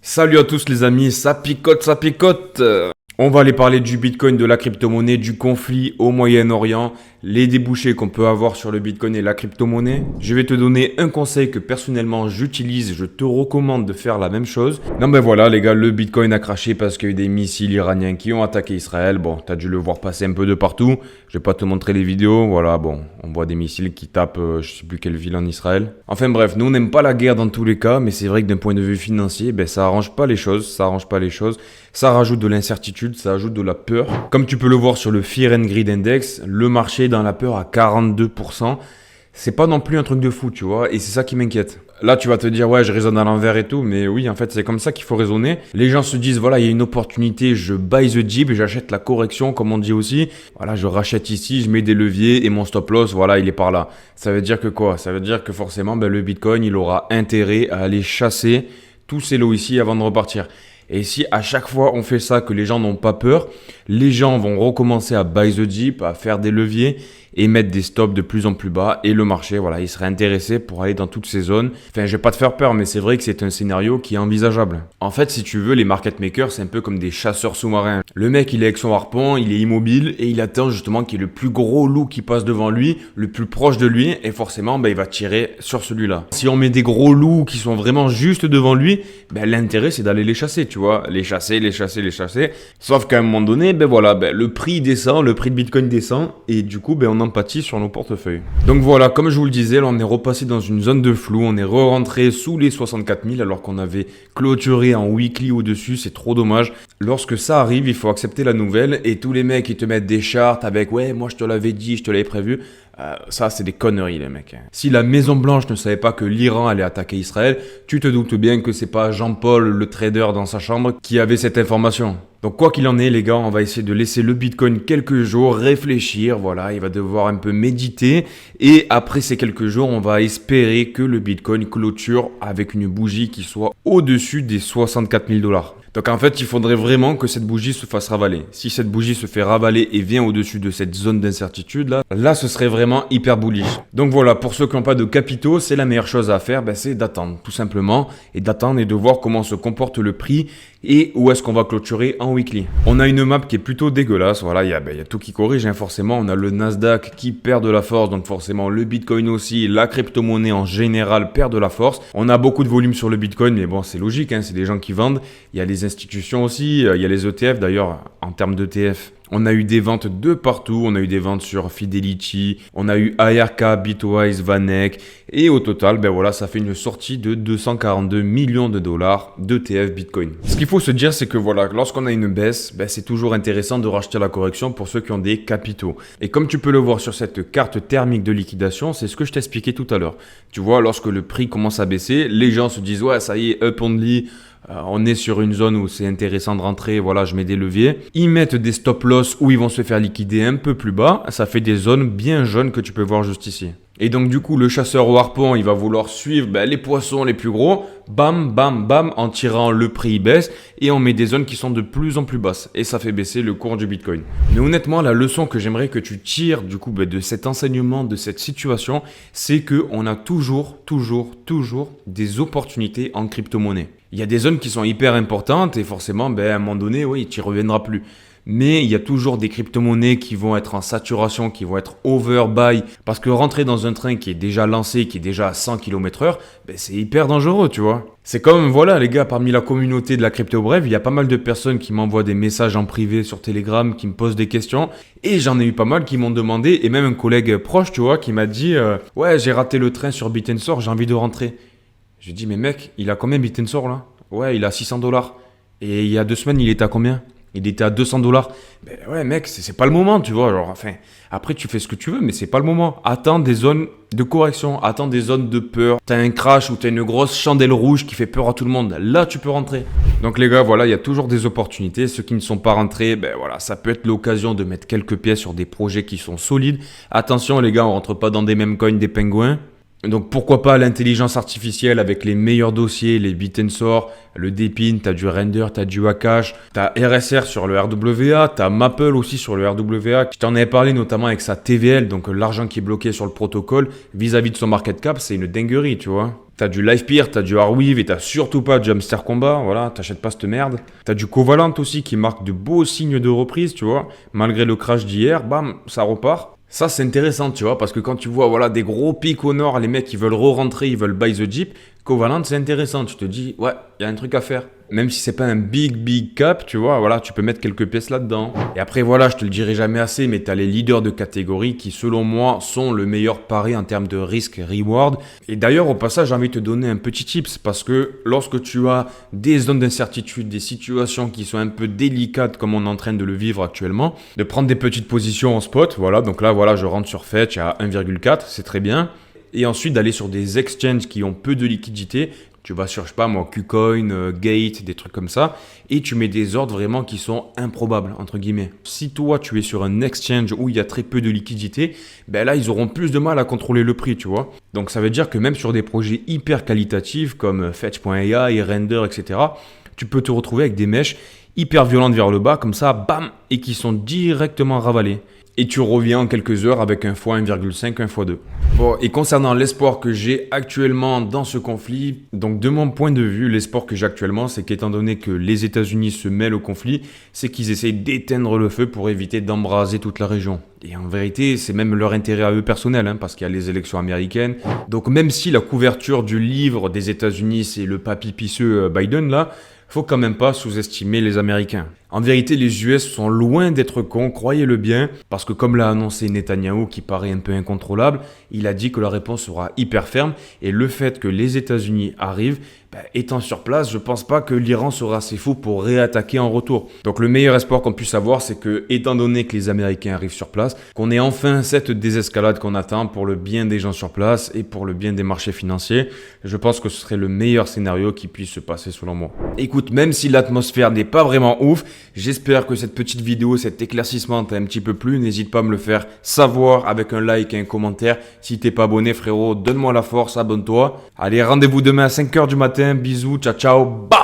Salut à tous les amis, ça picote, ça picote. On va aller parler du Bitcoin, de la crypto-monnaie, du conflit au Moyen-Orient, les débouchés qu'on peut avoir sur le Bitcoin et la crypto-monnaie. Je vais te donner un conseil que personnellement j'utilise, je te recommande de faire la même chose. Non ben voilà les gars, le Bitcoin a craché parce qu'il y a eu des missiles iraniens qui ont attaqué Israël. Bon, t'as dû le voir passer un peu de partout. Je vais pas te montrer les vidéos, voilà, bon, on voit des missiles qui tapent je sais plus quelle ville en Israël. Enfin bref, nous on n'aime pas la guerre dans tous les cas, mais c'est vrai que d'un point de vue financier, ben ça arrange pas les choses, ça rajoute de l'incertitude, ça ajoute de la peur. Comme tu peux le voir sur le Fear and Greed Index, le marché est dans la peur à 42%. C'est pas non plus un truc de fou, tu vois, et c'est ça qui m'inquiète. Là, tu vas te dire, ouais, je raisonne à l'envers et tout, mais oui, en fait, c'est comme ça qu'il faut raisonner. Les gens se disent, voilà, il y a une opportunité, je buy the dip, j'achète la correction, comme on dit aussi. Voilà, je rachète ici, je mets des leviers et mon stop loss, voilà, il est par là. Ça veut dire que quoi? Ça veut dire que forcément, ben, le Bitcoin, il aura intérêt à aller chasser tous ces lots ici avant de repartir. Et si à chaque fois on fait ça, que les gens n'ont pas peur, les gens vont recommencer à buy the dip, à faire des leviers et mettre des stops de plus en plus bas. Et le marché, voilà, il serait intéressé pour aller dans toutes ces zones. Enfin, je vais pas te faire peur, mais c'est vrai que c'est un scénario qui est envisageable. En fait, si tu veux, les market makers, c'est un peu comme des chasseurs sous-marins. Le mec, il est avec son harpon, il est immobile et il attend justement qu'il y ait le plus gros loup qui passe devant lui, le plus proche de lui, et forcément, ben, il va tirer sur celui-là. Si on met des gros loups qui sont vraiment juste devant lui, ben, l'intérêt, c'est d'aller les chasser, tu vois. Les chasser. Sauf qu'à un moment donné, ben voilà, ben, le prix descend, le prix de Bitcoin descend, et du coup, ben, on empathie sur nos portefeuilles. Donc voilà, comme je vous le disais, là, on est repassé dans une zone de flou, on est re-rentré sous les 64 000 alors qu'on avait clôturé en weekly au-dessus, c'est trop dommage. Lorsque ça arrive, il faut accepter la nouvelle et tous les mecs qui te mettent des charts avec ouais, moi je te l'avais dit, je te l'avais prévu. Ça, c'est des conneries, les mecs. Si la Maison Blanche ne savait pas que l'Iran allait attaquer Israël, tu te doutes bien que c'est pas Jean-Paul, le trader dans sa chambre, qui avait cette information. Donc quoi qu'il en est, les gars, on va essayer de laisser le Bitcoin quelques jours réfléchir. Voilà, il va devoir un peu méditer. Et après ces quelques jours, on va espérer que le Bitcoin clôture avec une bougie qui soit au-dessus des 64 000 $. Donc en fait, il faudrait vraiment que cette bougie se fasse ravaler. Si cette bougie se fait ravaler et vient au-dessus de cette zone d'incertitude, là, ce serait vraiment hyper bullish. Donc voilà, pour ceux qui n'ont pas de capitaux, c'est la meilleure chose à faire, ben, c'est d'attendre, tout simplement. Et d'attendre et de voir comment se comporte le prix et où est-ce qu'on va clôturer en weekly. On a une map qui est plutôt dégueulasse. Voilà, il y a tout qui corrige, hein, forcément. On a le Nasdaq qui perd de la force, donc forcément le Bitcoin aussi, la crypto-monnaie en général perd de la force. On a beaucoup de volume sur le Bitcoin, mais bon, c'est logique, hein, c'est des gens qui vendent. Il y a les institutions aussi, il y a les ETF d'ailleurs, en termes d'ETF. On a eu des ventes de partout, on a eu des ventes sur Fidelity, on a eu ARK, Bitwise, Vanek, et au total, ben voilà, ça fait une sortie de 242 millions de dollars d'ETF Bitcoin. Ce qu'il faut se dire, c'est que voilà, lorsqu'on a une baisse, ben c'est toujours intéressant de racheter la correction pour ceux qui ont des capitaux. Et comme tu peux le voir sur cette carte thermique de liquidation, c'est ce que je t'expliquais tout à l'heure. Tu vois, lorsque le prix commence à baisser, les gens se disent, ouais, ça y est, up only. On est sur une zone où c'est intéressant de rentrer, voilà, je mets des leviers. Ils mettent des stop loss où ils vont se faire liquider un peu plus bas. Ça fait des zones bien jaunes que tu peux voir juste ici. Et donc du coup, le chasseur au harpon, il va vouloir suivre les poissons les plus gros. Bam, bam, bam, en tirant le prix, il baisse. Et on met des zones qui sont de plus en plus basses. Et ça fait baisser le cours du Bitcoin. Mais honnêtement, la leçon que j'aimerais que tu tires du coup de cet enseignement, de cette situation, c'est qu'on a toujours des opportunités en crypto-monnaie. Il y a des zones qui sont hyper importantes et forcément, à un moment donné, oui, tu n'y reviendras plus. Mais il y a toujours des crypto-monnaies qui vont être en saturation, qui vont être overbuy. Parce que rentrer dans un train qui est déjà lancé, qui est déjà à 100 km/h, c'est hyper dangereux, tu vois. C'est comme, voilà, les gars, parmi la communauté de la crypto bref, il y a pas mal de personnes qui m'envoient des messages en privé sur Telegram, qui me posent des questions. Et j'en ai eu pas mal qui m'ont demandé, et même un collègue proche, tu vois, qui m'a dit ouais, j'ai raté le train sur Bitensor, j'ai envie de rentrer. Je lui dis, mais mec, il a combien Bitensor là? Ouais, il a 600 $. Et il y a 2 semaines, il était à combien? Il était à 200 $. Ben ouais, mec, c'est pas le moment, tu vois. Genre, enfin, après, tu fais ce que tu veux, mais c'est pas le moment. Attends des zones de correction, attends des zones de peur. T'as un crash ou t'as une grosse chandelle rouge qui fait peur à tout le monde. Là, tu peux rentrer. Donc, les gars, voilà, il y a toujours des opportunités. Ceux qui ne sont pas rentrés, ben voilà, ça peut être l'occasion de mettre quelques pièces sur des projets qui sont solides. Attention, les gars, on rentre pas dans des mêmes coins des pingouins. Donc pourquoi pas l'intelligence artificielle avec les meilleurs dossiers, les Bitensor, le Depin, t'as du Render, t'as du Akash, t'as RSR sur le RWA, t'as Maple aussi sur le RWA. Je t'en avais parlé notamment avec sa TVL, donc l'argent qui est bloqué sur le protocole vis-à-vis de son market cap, c'est une dinguerie, tu vois. T'as du Life Peer, t'as du Arweave et t'as surtout pas du Hamster Combat, voilà, t'achètes pas cette merde. T'as du Covalent aussi qui marque de beaux signes de reprise, tu vois. Malgré le crash d'hier, bam, ça repart. Ça, c'est intéressant, tu vois, parce que quand tu vois voilà, des gros pics au nord, les mecs, ils veulent re-rentrer, ils veulent buy the Jeep, Covalent, c'est intéressant. Tu te dis, ouais, il y a un truc à faire. Même si c'est pas un big cap, tu vois, voilà, tu peux mettre quelques pièces là-dedans. Et après, voilà, je te le dirai jamais assez, mais tu as les leaders de catégorie qui, selon moi, sont le meilleur pari en termes de risque-reward. Et d'ailleurs, au passage, j'ai envie de te donner un petit tips, parce que lorsque tu as des zones d'incertitude, des situations qui sont un peu délicates, comme on est en train de le vivre actuellement, de prendre des petites positions en spot, voilà, donc là, voilà, je rentre sur Fetch à 1,4, c'est très bien. Et ensuite d'aller sur des exchanges qui ont peu de liquidité. Tu vas sur, je sais pas moi, KuCoin, Gate, des trucs comme ça. Et tu mets des ordres vraiment qui sont improbables, entre guillemets. Si toi, tu es sur un exchange où il y a très peu de liquidité, ben là, ils auront plus de mal à contrôler le prix, tu vois. Donc ça veut dire que même sur des projets hyper qualitatifs comme Fetch.ai, Render, etc., tu peux te retrouver avec des mèches hyper violentes vers le bas, comme ça, bam, et qui sont directement ravalées. Et tu reviens en quelques heures avec un x1,5, un x2. Bon, et concernant l'espoir que j'ai actuellement dans ce conflit, donc de mon point de vue, l'espoir que j'ai actuellement, c'est qu'étant donné que les États-Unis se mêlent au conflit, c'est qu'ils essayent d'éteindre le feu pour éviter d'embraser toute la région. Et en vérité, c'est même leur intérêt à eux personnel, hein, parce qu'il y a les élections américaines. Donc même si la couverture du livre des États-Unis, c'est le papy pisseux Biden là, faut quand même pas sous-estimer les Américains. En vérité, les US sont loin d'être cons, croyez-le bien, parce que comme l'a annoncé Netanyahou, qui paraît un peu incontrôlable, il a dit que la réponse sera hyper ferme, et le fait que les États-Unis arrivent, étant sur place, je pense pas que l'Iran sera assez fou pour réattaquer en retour. Donc le meilleur espoir qu'on puisse avoir, c'est que, étant donné que les Américains arrivent sur place, qu'on ait enfin cette désescalade qu'on attend pour le bien des gens sur place et pour le bien des marchés financiers. Je pense que ce serait le meilleur scénario qui puisse se passer selon moi. Écoute, même si l'atmosphère n'est pas vraiment ouf, j'espère que cette petite vidéo, cet éclaircissement t'a un petit peu plu. N'hésite pas à me le faire savoir avec un like et un commentaire. Si t'es pas abonné, frérot, donne-moi la force, abonne-toi. Allez, rendez-vous demain à 5h du matin. Bisous, ciao, ciao, bam!